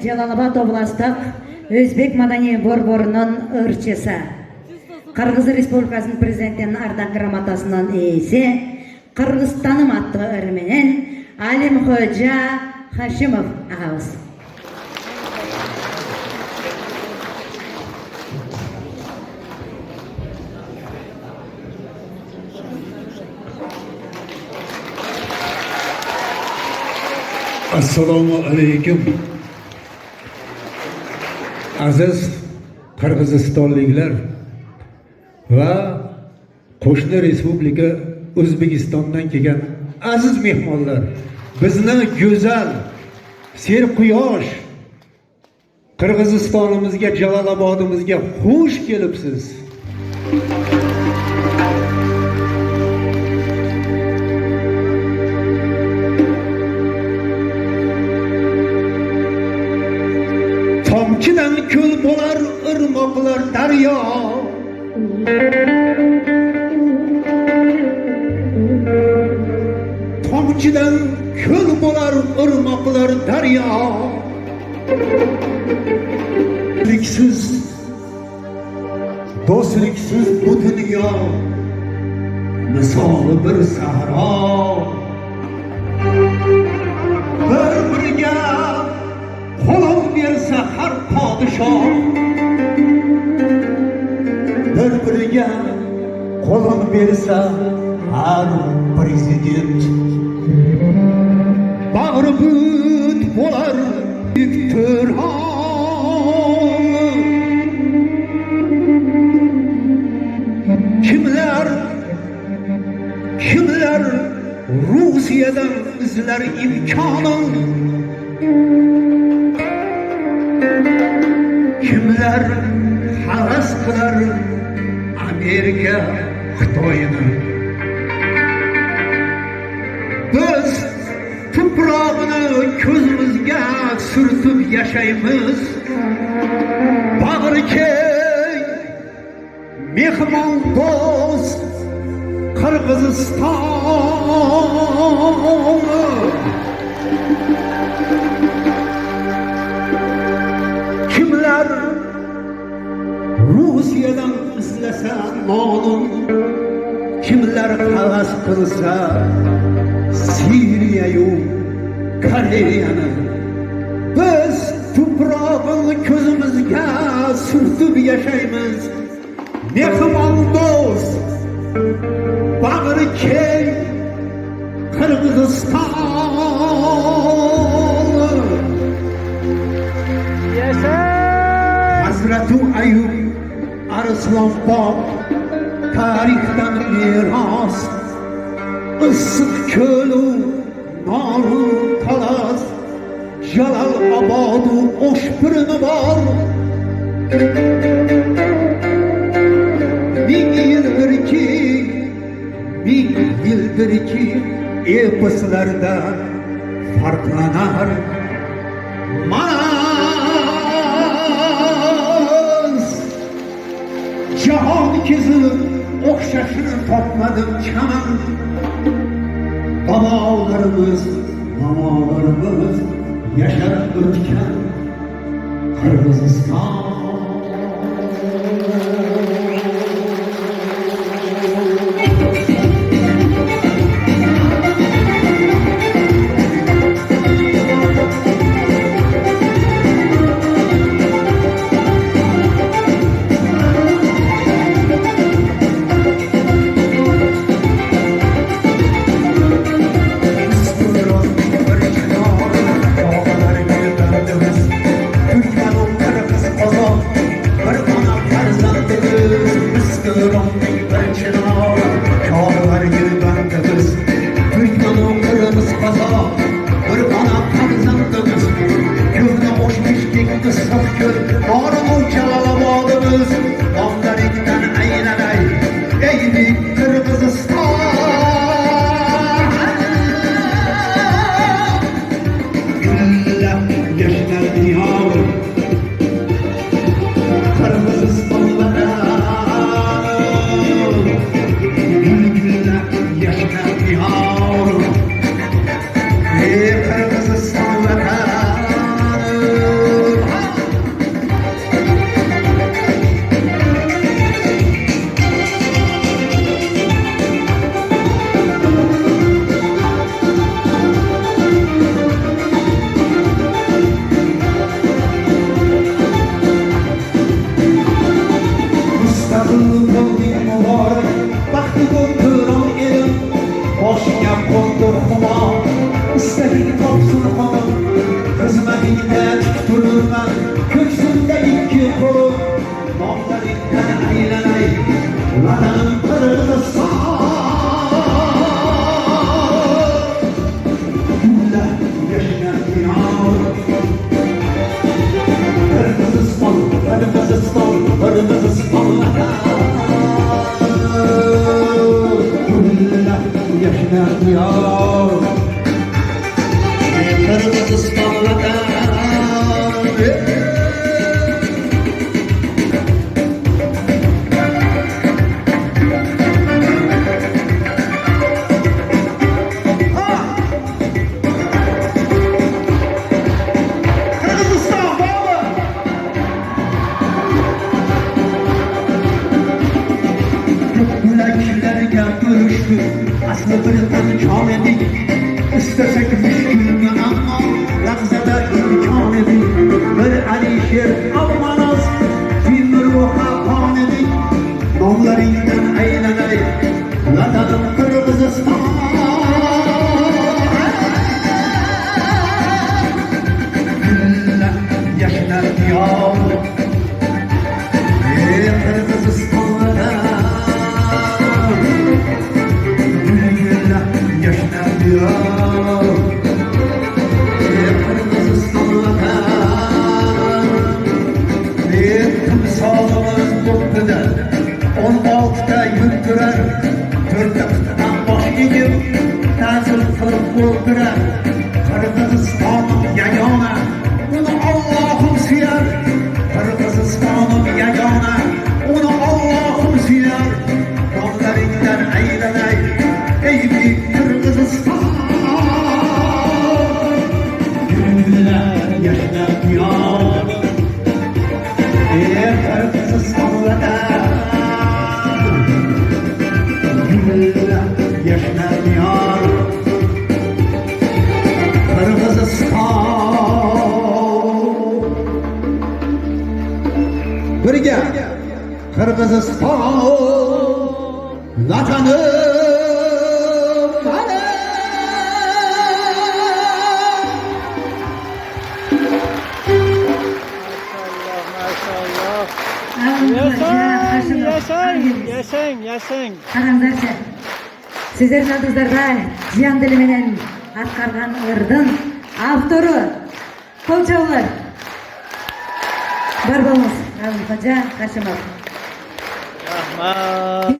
Жалалабад областық Өзбек Madani борборунун ырчысы. Кыргыз Республикасынын президентинин Ардан грамотасынын ээси, Кыргызстаным аттуу ыры менен Алимхожа Хашимов агабыз. Assalomu alaykum. Aziz Qirg'izistonliklar va qo'shni respublika O'zbekistondan kelgan aziz mehmonlar, bizni go'zal serquyosh Qirg'izistonimizga, Jalolobodimizga xush kelibsiz. Tomchidan ko'l bo'lar irmoqlar daryo, tomchidan ko'l bo'lar irmoqlar daryo, do'stliksiz bu dunyo misoli bir sahro. Bir-biriga qo'lin bersa har podshoh, bir-biriga qo'lin bersa har prezident, bag'ri but bo'lar iktirhom. Kimlar Rusiyadan izlar imkonin, kimlar havas qilar Amerika Xitoyni. Biz tuprog'ini ko'zimizga surtib yashaymiz. Bag'rikeng mehmon do'st Qirg'iziston. Kimlar Rusiyadan izlasa nonin, kimlar havas qilsa Siriyayu Koreyani. Biz tuprog'ini ko'zimizga surtib yashaymiz. Mehmon do'st bag'ri keng Qirg'iziston. Hazrati Ayub Arslonbog tarixdan meros, issiq ko'lu noru talas, Jalolobodu o'shpirini bor. Ming yildirki eposlarda farqlanar Maz. Jahon kezib o'xshashini topmadim chaman. Bobolarimiz yashab o'tgan Qirg'iziston. turgan köksünde iki kolu Nomlarından aylanay Vatanın kırılsa Güller yaşanıyor Kırmızı spor, kırmızı spor, kırmızı sporlara Güller yaşanıyor Kırmızı sporlara görüştü aslı bir imkan edik İstesek müşkülünü ama Lakzada imkan edik Bir Alişer Almanaz Bir ruha kan edik Nomlarından eğlenay Vatanım Kırgızistan Güller yaşanıyor Kırgızistan'da yaşanıyor Kırgızistan'da bir timsalımız Mutlu'da 16'da yürütürer 4'te kıtadan baş edip Nazır kılıp buldurar Kırgızistan'ın yayona Onu Allah'ım siyar Kırgızistan'ın yayona Onu Allah'ım siyar Nomlarından eğlenay Ey büyük Kırgızistan Güller yaşanıyor Kırgızistan'da Güller yaşanıyor Kırgızistan Birge Kırgızistan Vatanım Yaşang. Qarаңдарчы. Сіздердің алдыңыздарда жан діліменен атқарған ырдың авторы Колчаулар. Бар болыңыз. Ғалымқожа Қашымов. Rahmat.